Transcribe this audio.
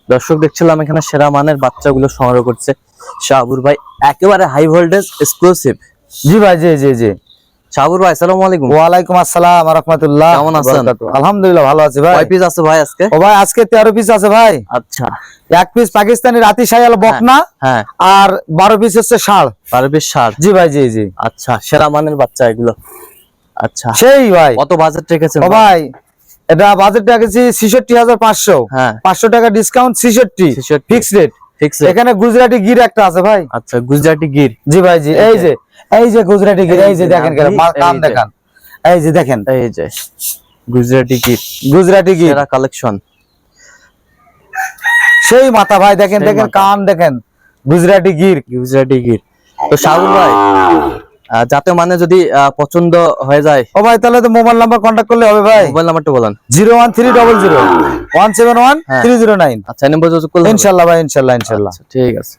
দর্শক দেখছিলাম এখানে সেরা মানের বাচ্চাগুলো সংগ্রহ করছে শাহাবুর ভাই, একেবারে হাই ভোল্টেজ এক্সক্লুসিভ। জি ভাই, জি জি জি। শাহাবুর ভাই আসসালামু আলাইকুম। ওয়ালাইকুম আসসালাম ওয়া রাহমাতুল্লাহ। কেমন আছেন? আলহামদুলিল্লাহ ভালো আছি ভাই। কয় পিস আছে ভাই আজকে? ও ভাই আজকে 13 পিস আছে ভাই। আচ্ছা, এক পিস পাকিস্তানি রাতি শায়াল বকনা, হ্যাঁ, আর 12 পিস হচ্ছে ষাঁড়। 12 পিস ষাঁড়। জি ভাই, জি জি। আচ্ছা, সেরা মানের বাচ্চা এগুলো। আচ্ছা, সেই ভাই। কত বাজেট রেখেছেন ও ভাই এটা বাজেট রেখেছি 66,500। হ্যাঁ, 500 টাকা ডিসকাউন্ট, 66 ফিক্স রেট। ফিক্স। এখানে গুজরাটি গির একটা আছে ভাই। আচ্ছা, গুজরাটি গির। জি ভাই, জি। এই যে গুজরাটি গির, এই যে দেখেন কান দেখেন, এই যে দেখেন, এই যে গুজরাটি গির, গুজরাটি গির সেরা কালেকশন। সেই মাথা ভাই, দেখেন সেই দেখেন মাথা। কান দেখেন, গুজরাটি গির। গুজরাটি গির। তো শাহাবুর ভাই, যাতে মানে যদি পছন্দ হয়ে যায়, ও ভাই তাহলে তো মোবাইল নাম্বার কন্টাক্ট করলে হবে ভাই। মোবাইল নাম্বারটা বলেন। 01300 171 309। আচ্ছা, এই নম্বর যোগাযোগ করলে হবে? ইনশাআল্লাহ ভাই, ইনশাআল্লাহ ইনশাআল্লাহ। আচ্ছা, ঠিক আছে।